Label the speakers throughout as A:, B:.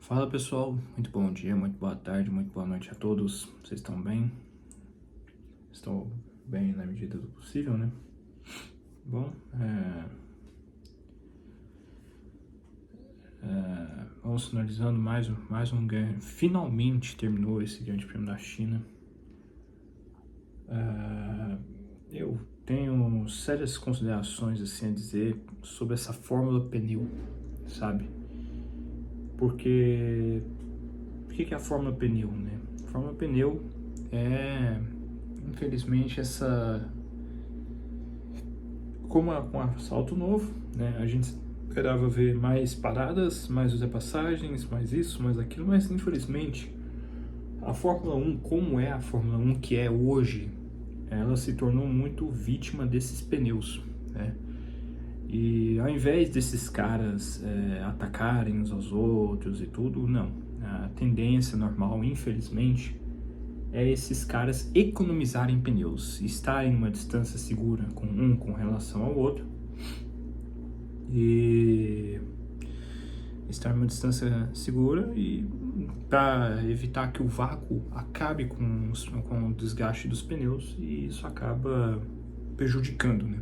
A: Fala pessoal, muito bom dia, muito boa tarde, muito boa noite a todos. Vocês estão bem? Estou bem na medida do possível, né? Bom, vamos finalizando mais um ganho. Finalmente terminou esse Grande Prêmio da China. Eu tenho sérias considerações assim a dizer sobre essa fórmula pneu, sabe? Porque o que é a fórmula pneu, né? A fórmula pneu é, infelizmente, com assalto novo, né? A gente esperava ver mais paradas, mais ultrapassagens, mais isso, mais aquilo, mas infelizmente a Fórmula 1, como é a Fórmula 1 que é hoje, ela se tornou muito vítima desses pneus, né? E ao invés desses caras atacarem uns aos outros e tudo, não. A tendência normal, infelizmente, é esses caras economizarem pneus, estarem numa distância segura com relação ao outro e estar numa distância segura e para evitar que o vácuo acabe com o desgaste dos pneus e isso acaba prejudicando, né?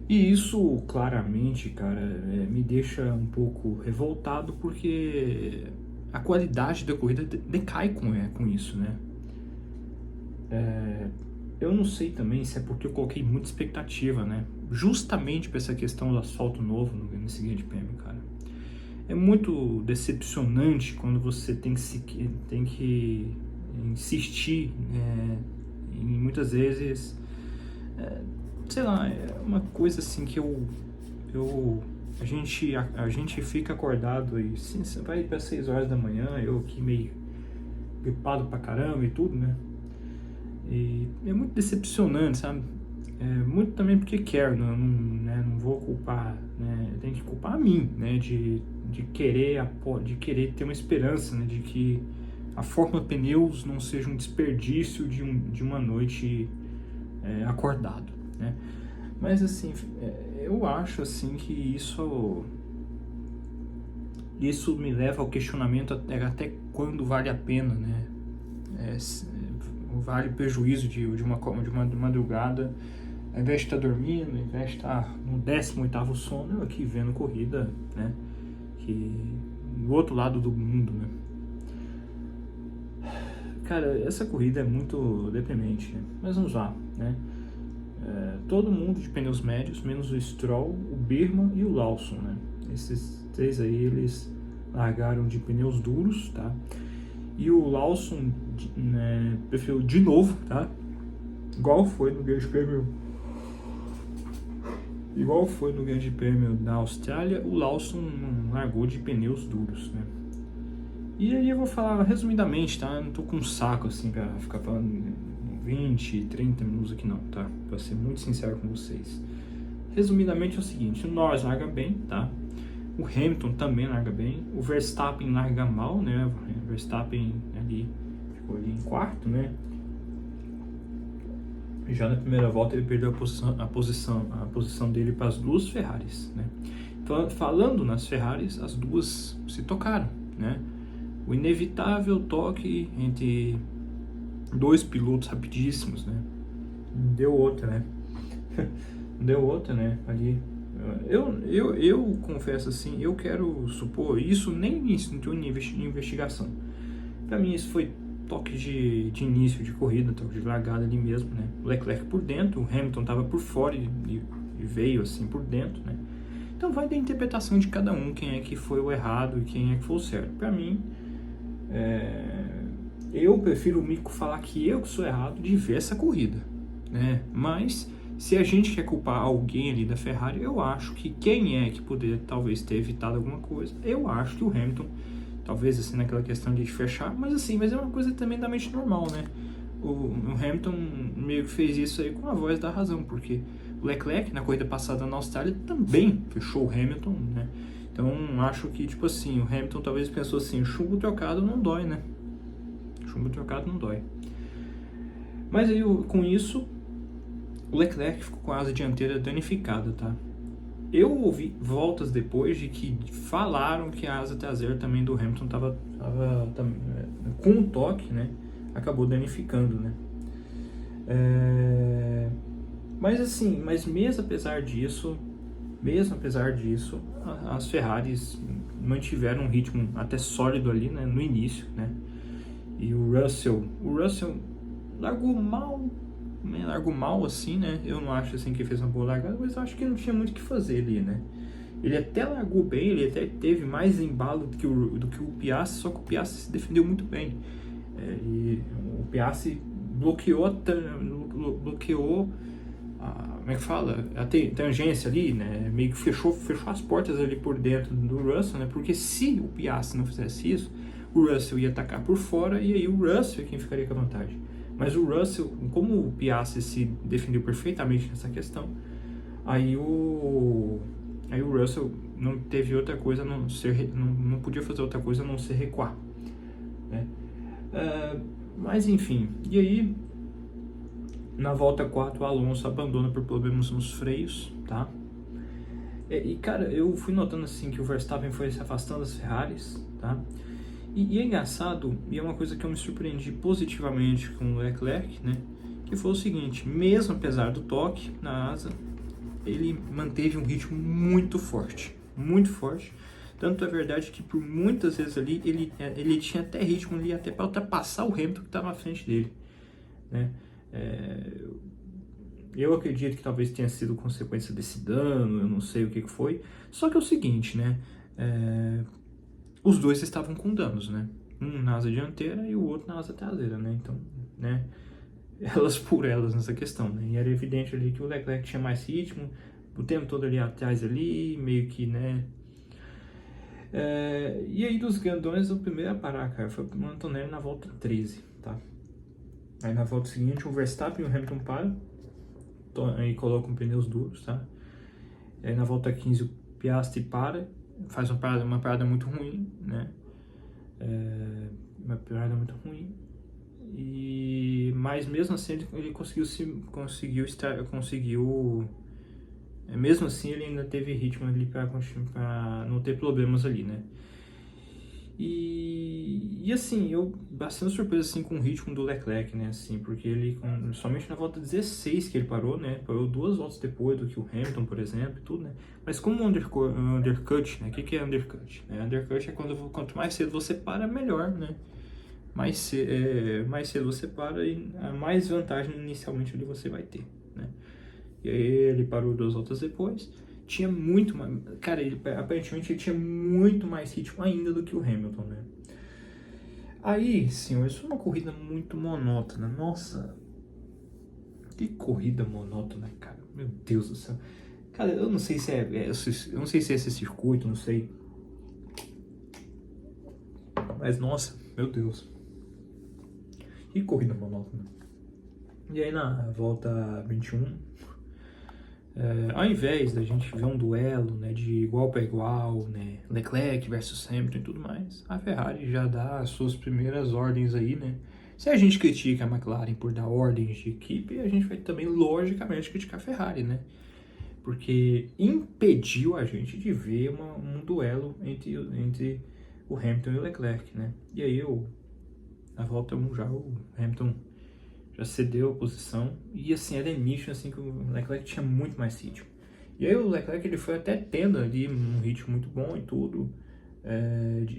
A: E isso, claramente, cara, me deixa um pouco revoltado porque a qualidade da corrida decai com isso, né? Eu não sei também se é porque eu coloquei muita expectativa, né? Justamente para essa questão do asfalto novo nesse Grande Prêmio, cara. É muito decepcionante quando você tem que insistir, em muitas vezes, sei lá, é uma coisa assim que a gente fica acordado e sim, você vai para 6 horas da manhã, eu aqui meio gripado pra caramba e tudo, né? E é muito decepcionante, sabe? Muito também porque quero, não vou culpar, né? Tem que culpar a mim, né? De querer ter uma esperança, né? De que a Fórmula Pneus não seja um desperdício de uma noite acordado, né? Mas assim, eu acho assim que isso me leva ao questionamento até quando vale a pena, né? Vale o prejuízo de uma madrugada, ao invés de estar dormindo, ao invés de estar no 18º sono, eu aqui vendo corrida, né? Que do outro lado do mundo, né? Cara, essa corrida é muito deprimente, né? Mas vamos lá, né? Todo mundo de pneus médios, menos o Stroll, o Birman e o Lawson, né? Esses três aí, eles largaram de pneus duros, tá? E o Lawson, né, preferiu de novo, tá? Igual foi no Grande Prêmio da Austrália, o Lawson largou de pneus duros, né? E aí eu vou falar resumidamente, tá? Eu não tô com um saco assim pra ficar falando 20, 30 minutos aqui não, tá? Pra ser muito sincero com vocês. Resumidamente é o seguinte, o Norris larga bem, tá? O Hamilton também larga bem, o Verstappen larga mal, né? O Verstappen ficou ali em quarto, né? Já na primeira volta ele perdeu a posição dele para as duas Ferraris, né? Falando nas Ferraris, as duas se tocaram, né? O inevitável toque entre dois pilotos rapidíssimos, né? Deu outra, né? Ali. Eu confesso assim, eu quero supor, isso nem entrou em investigação. Para mim isso foi toque de início de corrida, toque de largada ali mesmo, né? O Leclerc por dentro, o Hamilton estava por fora e veio assim por dentro, né? Então vai da interpretação de cada um, quem é que foi o errado e quem é que foi o certo. Para mim, eu prefiro o Mico falar que eu que sou errado de ver essa corrida, né? Mas se a gente quer culpar alguém ali da Ferrari, eu acho que quem é que poderia talvez ter evitado alguma coisa, eu acho que o Hamilton, talvez assim naquela questão de fechar, mas é uma coisa tremendamente normal, né? O Hamilton meio que fez isso aí com a voz da razão, porque o Leclerc na corrida passada na Austrália também fechou o Hamilton, né? Então acho que tipo assim, o Hamilton talvez pensou assim, chumbo trocado não dói, né? Chumbo trocado não dói. Mas aí com isso o Leclerc ficou com a asa dianteira danificada, tá? Eu ouvi voltas depois de que falaram que a asa traseira também do Hamilton estava com o toque, né? Acabou danificando, né? Mas assim, mesmo apesar disso, as Ferraris mantiveram um ritmo até sólido ali, né? No início, né? E o Russell largou mal assim, né? Eu não acho assim que ele fez uma boa largada, mas eu acho que não tinha muito o que fazer ali, né? Ele até largou bem, ele até teve mais embalo do que o Piastri, só que o Piastri se defendeu muito bem. E o Piastri bloqueou como é que fala? A tangência ali, né? Meio que fechou as portas ali por dentro do Russell, né? Porque se o Piastri não fizesse isso, o Russell ia atacar por fora e aí o Russell é quem ficaria com a vantagem. Mas o Russell, como o Piastri se defendeu perfeitamente nessa questão, aí o Russell não teve outra coisa a não ser, não podia fazer outra coisa a não ser recuar, né? Mas enfim, e aí na volta 4 o Alonso abandona por problemas nos freios, tá? E cara, eu fui notando assim que o Verstappen foi se afastando das Ferraris, tá? E é engraçado, e é uma coisa que eu me surpreendi positivamente com o Leclerc, né? Que foi o seguinte, mesmo apesar do toque na asa, ele manteve um ritmo muito forte. Tanto é verdade que por muitas vezes ali, ele tinha até ritmo ali, até para ultrapassar o Hamilton que estava na frente dele, né? Eu acredito que talvez tenha sido consequência desse dano, eu não sei o que foi. Só que é o seguinte, né? Os dois estavam com danos, né? Um na asa dianteira e o outro na asa traseira, né? Então, né? Elas por elas nessa questão, né? E era evidente ali que o Leclerc tinha mais ritmo, o tempo todo ali atrás ali, meio que, né? E aí dos grandões, o primeiro a parar, cara, foi o Antonelli na volta 13, tá? Aí na volta seguinte, o Verstappen e o Hamilton param, aí colocam pneus duros, tá? E aí na volta 15 o Piastri faz uma parada muito ruim, né? Uma parada muito ruim. Mas mesmo assim ele conseguiu mesmo assim ele ainda teve ritmo ali para não ter problemas ali, né? E assim, eu bastante surpreso assim com o ritmo do Leclerc, né, assim, porque ele somente na volta 16 que ele parou, né, parou 2 voltas depois do que o Hamilton, por exemplo, e tudo, né, mas como undercut, né, o que é undercut? Undercut é quanto mais cedo você para, melhor, né, mais cedo você para e mais vantagem inicialmente ali você vai ter, né, e aí ele parou 2 voltas depois, tinha muito mais, cara, aparentemente ele tinha muito mais ritmo ainda do que o Hamilton, né. Aí, senhor, isso foi uma corrida muito monótona, nossa, que corrida monótona, cara, meu Deus do céu. Cara, eu não sei se eu não sei se é esse circuito, não sei, mas nossa, meu Deus, que corrida monótona. E aí na volta 21, ao invés da gente ver um duelo, né, de igual para igual, né, Leclerc versus Hamilton e tudo mais, a Ferrari já dá as suas primeiras ordens aí, né. Se a gente critica a McLaren por dar ordens de equipe, a gente vai também, logicamente, criticar a Ferrari, né, porque impediu a gente de ver um duelo entre o Hamilton e o Leclerc, né. E aí, na volta 1 já, o Hamilton já cedeu a posição, e assim, era nítido assim, que o Leclerc tinha muito mais ritmo. E aí o Leclerc ele foi até tendo ali um ritmo muito bom e tudo,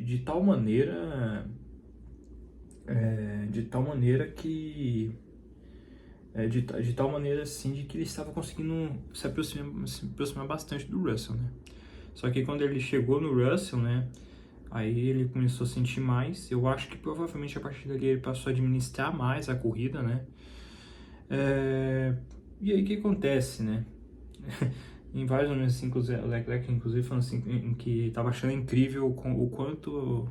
A: de tal maneira assim, de que ele estava conseguindo se aproximar bastante do Russell, né? Só que quando ele chegou no Russell, né, aí ele começou a sentir mais. Eu acho que provavelmente a partir dali ele passou a administrar mais a corrida, né? E aí o que acontece, né? Em vários momentos, assim, o Leclerc, inclusive, falando assim, em que estava achando incrível o quanto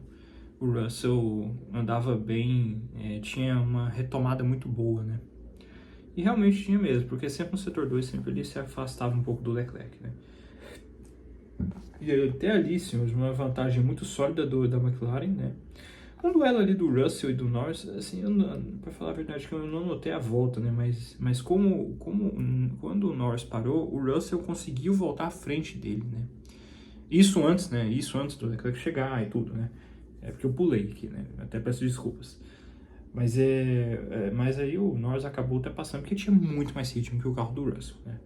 A: o Russell andava bem, tinha uma retomada muito boa, né? E realmente tinha mesmo, porque sempre no setor 2, sempre ele se afastava um pouco do Leclerc, né? E até ali, senhores, uma vantagem muito sólida da McLaren, né? Um duelo ali do Russell e do Norris, assim, pra falar a verdade, que eu não notei a volta, né? Mas quando o Norris parou, o Russell conseguiu voltar à frente dele, né? Isso antes, né? Isso antes do Leclerc chegar e tudo, né? É porque eu pulei aqui, né? Até peço desculpas. Mas aí o Norris acabou até passando porque tinha muito mais ritmo que o carro do Russell, né?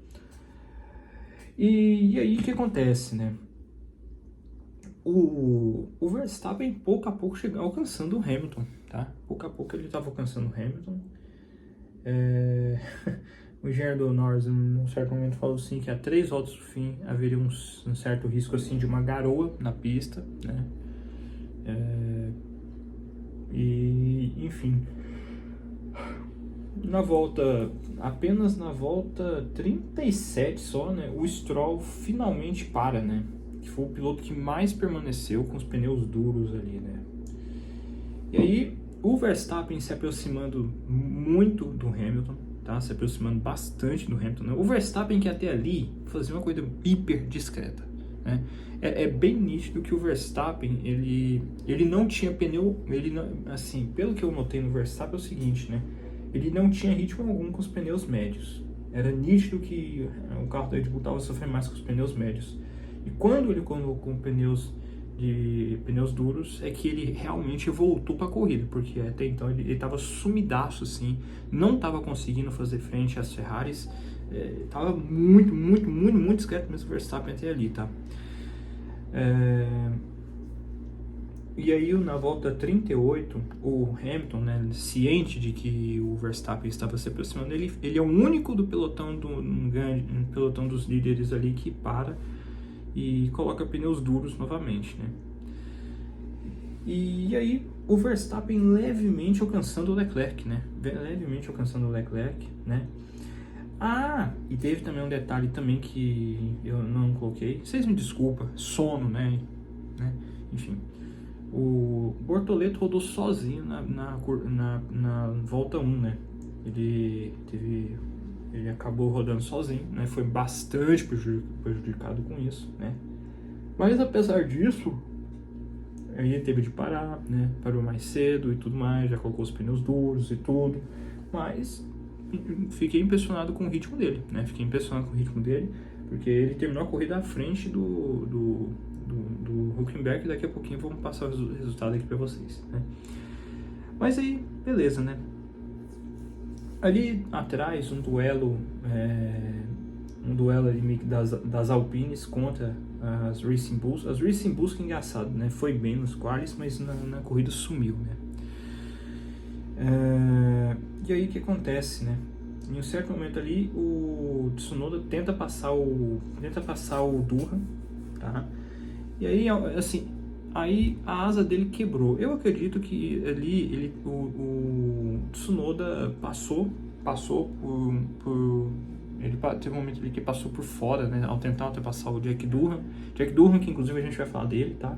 A: E aí o que acontece, né? O Verstappen pouco a pouco chega alcançando o Hamilton, tá? Pouco a pouco ele estava alcançando o Hamilton. O engenheiro do Norris, em um certo momento, falou assim que a 3 voltas do fim haveria um certo risco assim de uma garoa na pista, né? E enfim, apenas na volta 37 só, né? O Stroll finalmente para, né? Que foi o piloto que mais permaneceu com os pneus duros ali, né? E aí, o Verstappen se aproximando muito do Hamilton, tá? Se aproximando bastante do Hamilton, né? O Verstappen que até ali fazia uma coisa hiper discreta, né? É bem nítido que o Verstappen, ele não tinha pneu, assim, pelo que eu notei no Verstappen é o seguinte, né? Ele não tinha ritmo algum com os pneus médios. Era nítido que o carro da Red Bull estava sofrendo mais com os pneus médios. E quando ele colocou pneus duros, é que ele realmente voltou para a corrida, porque até então ele estava sumidaço, assim, não estava conseguindo fazer frente às Ferraris, estava muito discreto mesmo o Verstappen até ali, tá? E aí na volta 38, o Hamilton, né, ciente de que o Verstappen estava se aproximando, ele é o único do pelotão, pelotão dos líderes ali que para e coloca pneus duros novamente, né? E aí o Verstappen levemente alcançando o Leclerc, né? Levemente alcançando o Leclerc, né? E teve também um detalhe também que eu não coloquei. Vocês me desculpam, sono, né? Enfim, o Bortoleto rodou sozinho na volta 1, né? Ele acabou rodando sozinho, né? Foi bastante prejudicado com isso, né? Mas apesar disso, ele teve de parar, né? Parou mais cedo e tudo mais, já colocou os pneus duros e tudo. Mas fiquei impressionado com o ritmo dele, né? Porque ele terminou a corrida à frente do Hülkenberg. Daqui a pouquinho vamos passar o resultado aqui para vocês, né? Mas aí, beleza, né? Ali atrás, um duelo ali das Alpines contra as Racing Bulls. As Racing Bulls, que engraçado, né? Foi bem nos qualis, mas na corrida sumiu, né? E aí o que acontece, né? Em um certo momento ali, o Tsunoda tenta passar o Durham, tá? E aí, assim, aí a asa dele quebrou. Eu acredito que ali o Tsunoda passou por ele teve um momento ali que passou por fora, né, ao tentar ultrapassar o Jack Durham, que inclusive a gente vai falar dele, tá?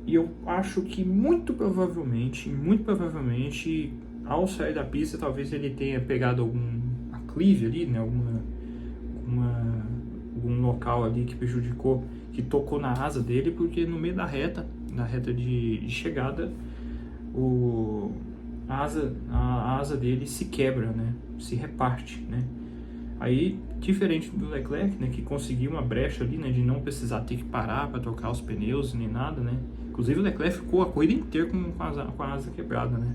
A: E eu acho que muito provavelmente, ao sair da pista, talvez ele tenha pegado algum aclive ali, né, algum local ali que prejudicou, que tocou na asa dele, porque no meio da reta de chegada, a asa dele se quebra, né, se reparte, né. Aí, diferente do Leclerc, né, que conseguiu uma brecha ali, né, de não precisar ter que parar para trocar os pneus nem nada, né. Inclusive o Leclerc ficou a corrida inteira com a asa quebrada, né.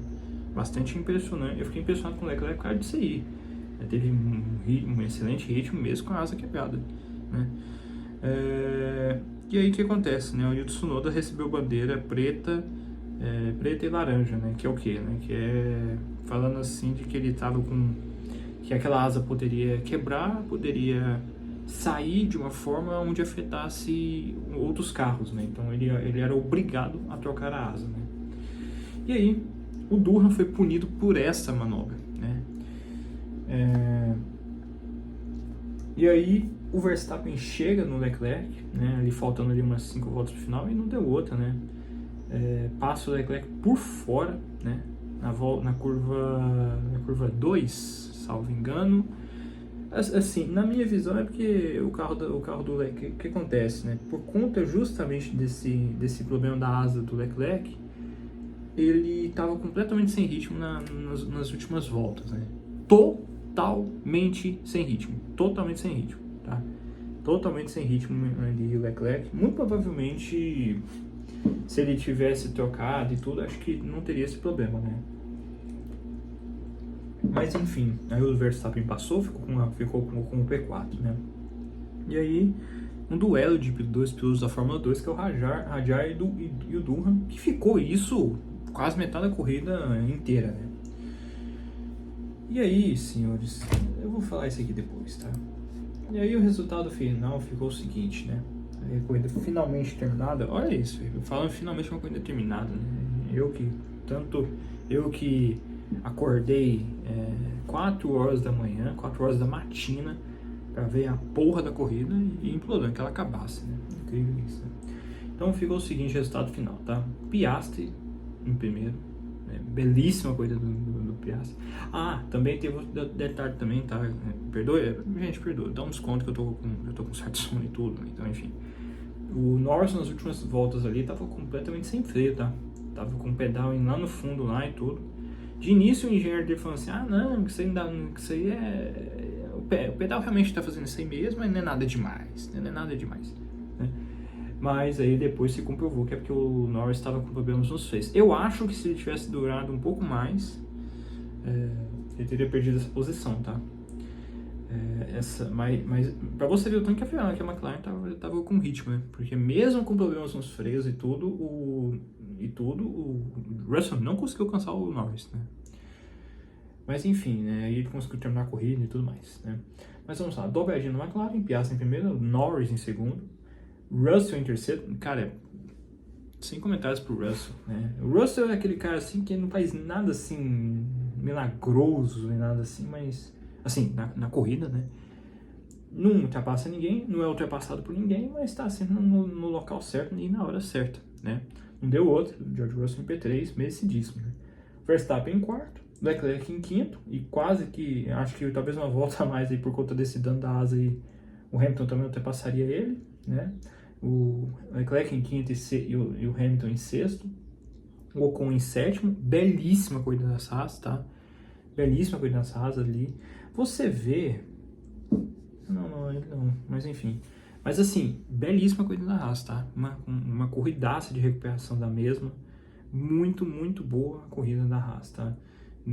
A: Bastante impressionante. Eu fiquei impressionado com o Leclerc por causa disso aí. Ele teve um excelente ritmo mesmo com a asa quebrada, né. E aí o que acontece, né? O Tsunoda recebeu bandeira preta e laranja, né? Que é o quê, né? Que é falando assim de que ele estava que aquela asa poderia quebrar, poderia sair de uma forma onde afetasse outros carros, né? Então ele era obrigado a trocar a asa, né? E aí o Durham foi punido por essa manobra, né? E aí o Verstappen chega no Leclerc, né? Ali faltando ali umas 5 voltas pro final e não deu outra, né? Passa o Leclerc por fora, né? Na curva 2, salvo engano. Assim, na minha visão é porque o carro do Leclerc, o que acontece, né? Por conta justamente desse problema da asa do Leclerc, ele estava completamente sem ritmo nas últimas voltas, né? Totalmente sem ritmo, tá? Totalmente sem ritmo ali o Leclerc. Muito provavelmente, se ele tivesse trocado e tudo, acho que não teria esse problema, né? Mas enfim, aí o Verstappen passou, ficou com o P4, né? E aí, um duelo de dois pilotos da Fórmula 2, que é o Hadjar e o Durham, que ficou isso quase metade da corrida inteira, né? E aí, senhores, eu vou falar isso aqui depois, tá? E aí o resultado final ficou o seguinte, né? A corrida finalmente terminada, olha isso, falando finalmente uma corrida terminada, né? Eu que acordei 4 horas da manhã, 4 horas da matina, pra ver a porra da corrida e implorando que ela acabasse, né? Incrível isso, né? Então ficou o seguinte resultado final, tá? Piastri em primeiro, né? Belíssima corrida do Piastri. Ah, também teve outro detalhe também, tá? Perdoe, gente, perdoe, dá um desconto que eu tô com certo sono e tudo, né? Então enfim. O Norris nas últimas voltas ali tava completamente sem freio, tá? Tava com o pedal indo lá no fundo lá e tudo. De início o engenheiro dele falou assim, não, que isso aí é... O pedal realmente tá fazendo isso aí mesmo, mas não é nada demais, né? Não é nada demais, né? Mas aí depois se comprovou que é porque o Norris estava com problemas nos freios. Eu acho que se ele tivesse durado um pouco mais, ele teria perdido essa posição, tá? Mas pra você ver o tanto que a McLaren tava com ritmo, né? Porque mesmo com problemas nos freios e tudo, o Russell não conseguiu alcançar o Norris, né? Mas enfim, né? Aí ele conseguiu terminar a corrida e tudo mais, né? Mas vamos lá, dobradinha na McLaren, Piastri em primeiro, Norris em segundo, Russell em terceiro. Cara, sem comentários pro Russell, né? O Russell é aquele cara assim que não faz nada assim milagroso nem nada assim, mas assim, na corrida, né? Não ultrapassa ninguém, não é ultrapassado por ninguém, mas está sempre no local certo e na hora certa, né? Não deu outro, George Russell em P3, merecidíssimo, né? Verstappen em quarto, Leclerc em quinto, e quase que, acho que talvez uma volta a mais aí por conta desse dano da asa aí, o Hamilton também ultrapassaria ele, né? O Leclerc em quinto e o Hamilton em sexto, o Ocon em sétimo, belíssima corrida das Haas, tá? Belíssima corrida das Haas ali. Você vê... Não, mas enfim. Mas assim, belíssima corrida da Haas, tá? Uma corridaça de recuperação da mesma. Muito, muito boa a corrida da Haas, tá?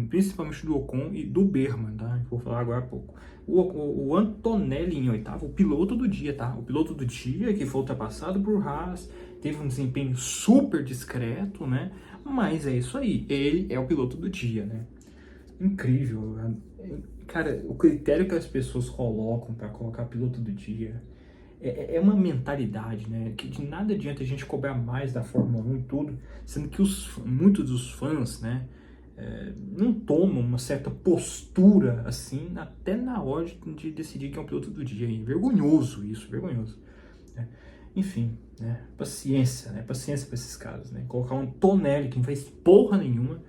A: Principalmente do Ocon e do Berman, tá? Vou falar agora há pouco. O Antonelli em oitavo, o piloto do dia, tá? O piloto do dia que foi ultrapassado por Haas, teve um desempenho super discreto, né? Mas é isso aí, ele é o piloto do dia, né? Incrível. Cara, o critério que as pessoas colocam para colocar piloto do dia é uma mentalidade, né? Que de nada adianta a gente cobrar mais da Fórmula 1 e tudo, sendo que muitos dos fãs, né, não tomam uma certa postura assim, até na hora de decidir quem é o piloto do dia. É vergonhoso isso, vergonhoso. Né? Enfim, né? Paciência, né? Paciência para esses caras, né? Colocar um Tonelli que não fez porra nenhuma.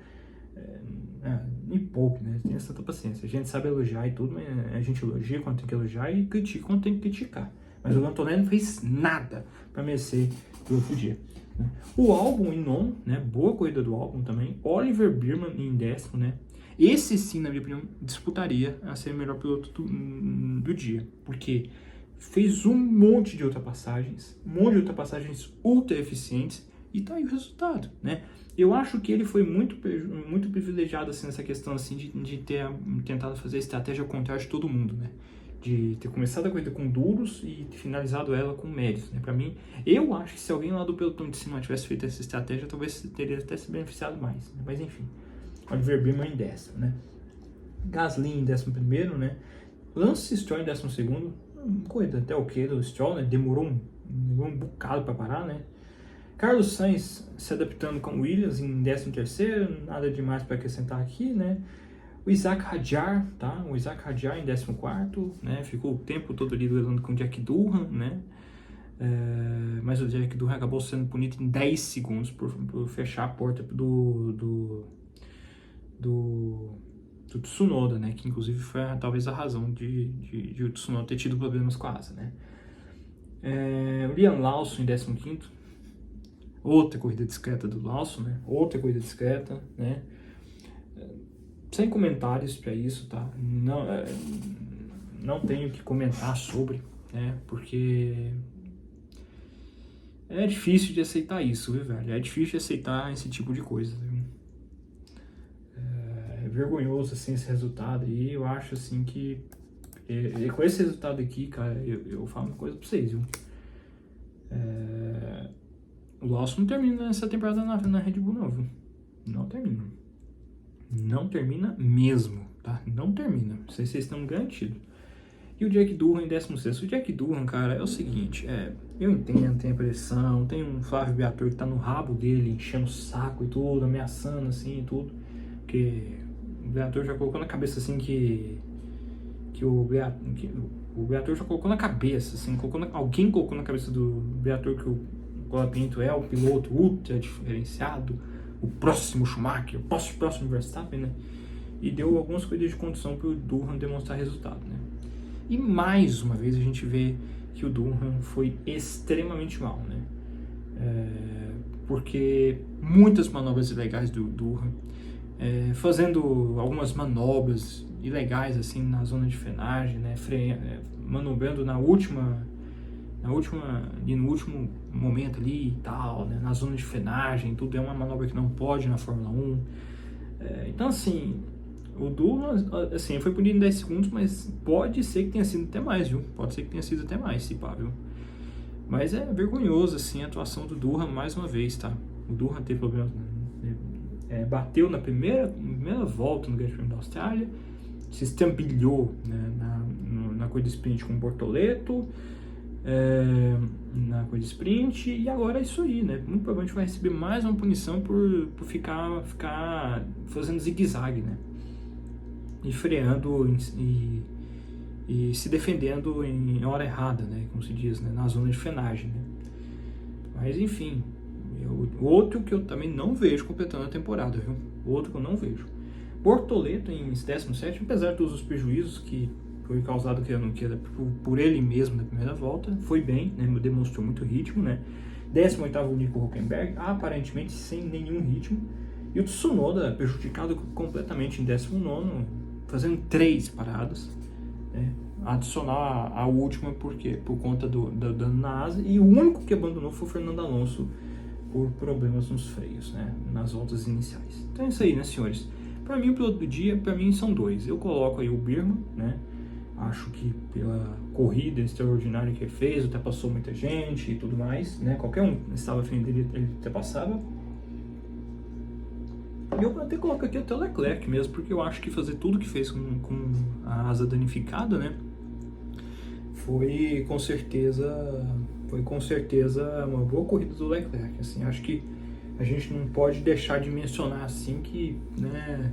A: Me poupe, né? Tenha tanta paciência. A gente sabe elogiar e tudo, mas a gente elogia quando tem que elogiar e critica quando tem que criticar. Mas o Antonelli não fez nada para merecer o outro dia. Né? O Albon em nono, né? Boa corrida do Albon também. Oliver Biermann em décimo, né? Esse sim, na minha opinião, disputaria a ser o melhor piloto do dia. Porque fez um monte de ultrapassagens ultra eficientes e tá aí o resultado, né? Eu acho que ele foi muito privilegiado assim, nessa questão assim, de ter tentado fazer a estratégia contrária de todo mundo, né? De ter começado a corrida com duros e finalizado ela com médios, né? Para mim, eu acho que se alguém lá do pelotão de cima tivesse feito essa estratégia, talvez teria até se beneficiado mais, né? Mas enfim, Oliver Biermann em décimo, né? Gasly em 11º, né? Lance Stroll em 12º, corrida até ok do Stroll, né? Demorou um bocado para parar, né? Carlos Sainz se adaptando com Williams em 13º, nada demais para acrescentar aqui, né? O Isaac Hadjar, tá? O Isaac Hadjar em 14º, né? Ficou o tempo todo ali duelando com o Jack Durham, né? Mas o Jack Durham acabou sendo punido em 10 segundos por fechar a porta do do Tsunoda, né? Que inclusive foi talvez a razão de o Tsunoda ter tido problemas com a asa, né? O Liam Lawson em 15º, outra corrida discreta do Lawson, né? Outra corrida discreta, né? Sem comentários para isso, tá? Não tenho o que comentar sobre, né? Porque é difícil de aceitar isso, viu, velho? É difícil de aceitar esse tipo de coisa, viu? É vergonhoso, assim, esse resultado. E eu acho, assim, que com esse resultado aqui, cara, eu falo uma coisa pra vocês, viu? O Lawson não termina essa temporada na Red Bull, não, viu? Não termina. Não termina mesmo, tá? Não termina. Não sei se vocês estão garantidos. E o Jack Durham em 16º. O Jack Durham, cara, é o seguinte, eu entendo, tem a pressão, tem um Flávio Briatore que tá no rabo dele, enchendo o saco e tudo, ameaçando, assim, e tudo. Porque o Briatore já colocou na cabeça, assim, que o Briatore já colocou na cabeça, assim, alguém colocou na cabeça do Briatore que o Colapinto é o piloto ultra diferenciado, o próximo Schumacher, o próximo Verstappen, né? E deu algumas coisas de condição para o Durham demonstrar resultado, né? E mais uma vez a gente vê que o Durham foi extremamente mal, né? Porque muitas manobras ilegais do Durham, fazendo algumas manobras ilegais assim na zona de frenagem, né? Manobrando no último momento ali e tal, né? Na zona de frenagem, tudo é uma manobra que não pode na Fórmula 1. Então, assim, o Durham, assim, foi punido em 10 segundos, mas pode ser que tenha sido até mais, viu? Pode ser que tenha sido até mais, se pá, viu? Mas é vergonhoso, assim, a atuação do Durham mais uma vez, tá? O Durham teve problema, bateu na primeira volta no Grande Prêmio da Austrália, se estambilhou, né, na corrida sprint com o Bortoleto, na corrida sprint, e agora é isso aí, né? Muito provavelmente vai receber mais uma punição por ficar fazendo zigue-zague, né? E freando e se defendendo em hora errada, né? Como se diz, né? Na zona de frenagem, né? Mas enfim, outro que eu também não vejo completando a temporada, viu? Outro que eu não vejo. Bortoleto em 17º, apesar de todos os prejuízos que foi causado por ele mesmo na primeira volta, foi bem, né? Demonstrou muito ritmo, né? 18º o Nico Hülkenberg, aparentemente sem nenhum ritmo, e o Tsunoda prejudicado completamente em 19º, fazendo 3 paradas, né? Adicionar a última por conta do dano na asa, e o único que abandonou foi o Fernando Alonso por problemas nos freios, né? Nas voltas iniciais. Então é isso aí, né, senhores? Para mim, o piloto do dia, para mim, são 2. Eu coloco aí o Birman, né? Acho que pela corrida extraordinária que ele fez, ultrapassou muita gente e tudo mais, né? Qualquer um estava à frente dele, ele ultrapassava. E eu até coloco aqui até o Leclerc mesmo, porque eu acho que fazer tudo que fez com a asa danificada, né? Foi com certeza uma boa corrida do Leclerc. Assim, acho que a gente não pode deixar de mencionar assim que, né?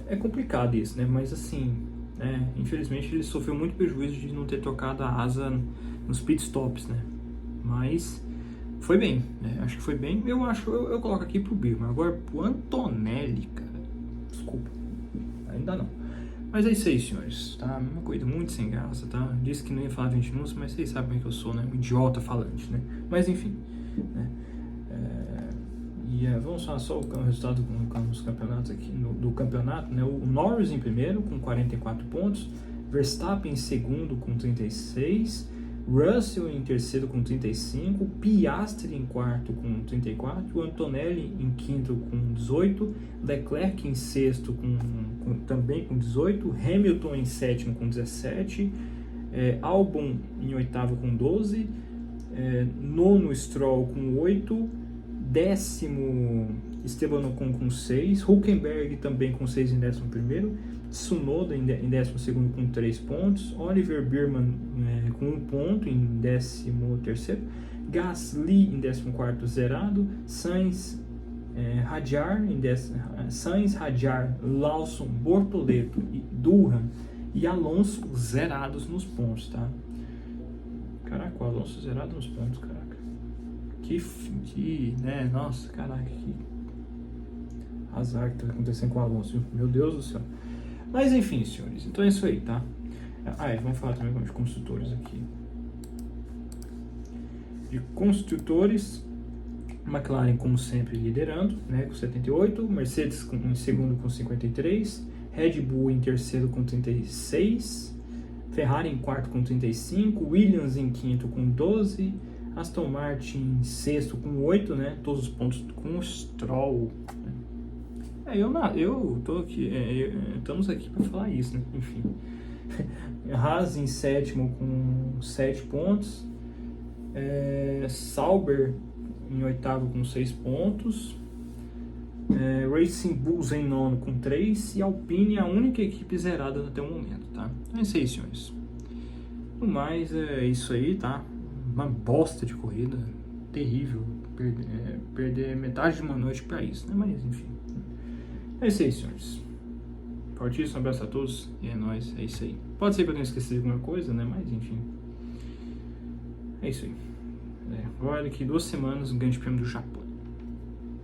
A: É complicado isso, né? Mas assim, né? Infelizmente ele sofreu muito prejuízo de não ter trocado a asa nos pitstops, né? Mas foi bem, né? Acho que foi bem. Eu coloco aqui pro Birman. Agora pro Antonelli, cara, desculpa, ainda não. Mas é isso aí, senhores, tá? Uma corrida muito sem graça, tá? Disse que não ia falar 20 minutos, mas vocês sabem como é que eu sou, né? Um idiota falante, né? Mas enfim, né? Vamos falar só o resultado nos campeonatos aqui, do campeonato, né? O Norris em primeiro com 44 pontos, Verstappen em segundo com 36, Russell em terceiro com 35, Piastri em quarto com 34, Antonelli em quinto com 18, Leclerc em sexto também com 18, Hamilton em sétimo com 17, Albon em oitavo com 12, nono Stroll com 8, décimo Esteban Ocon com 6, Hülkenberg também com 6 em 11º, Tsunoda em 12º com 3 pontos, Oliver Birman com 1 ponto em 13º, Gasly em 14º zerado, Sainz, Hadjar, Lawson, Bortoleto, Durham e Alonso zerados nos pontos, tá? Caraca, o Alonso zerado nos pontos, caraca. Né? Nossa, caraca, Azar que tá acontecendo com o Alonso, viu? Meu Deus do céu. Mas enfim, senhores, então é isso aí, tá? Vamos falar também de construtores aqui. De construtores, McLaren, como sempre, liderando, né, com 78, Mercedes em segundo com 53, Red Bull em terceiro com 36, Ferrari em quarto com 35, Williams em quinto com 12, Aston Martin em sexto com 8, né, todos os pontos com o Stroll. Eu tô aqui, estamos aqui para falar isso, né, enfim. Haas em sétimo com 7 pontos, Sauber em oitavo com 6 pontos, Racing Bulls em nono com 3 e Alpine a única equipe zerada até o momento, tá? É isso aí, senhores. No mais, é isso aí, tá? Uma bosta de corrida, terrível, perder metade de uma noite pra isso, né? Mas enfim, é isso aí, senhores. Fortíssimo abraço a todos e é nóis, é isso aí. Pode ser que eu tenha esquecido de alguma coisa, né? Mas enfim, é isso aí. Agora daqui 2 semanas o Grande Prêmio do Japão.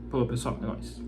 A: Falou, pessoal, é nóis.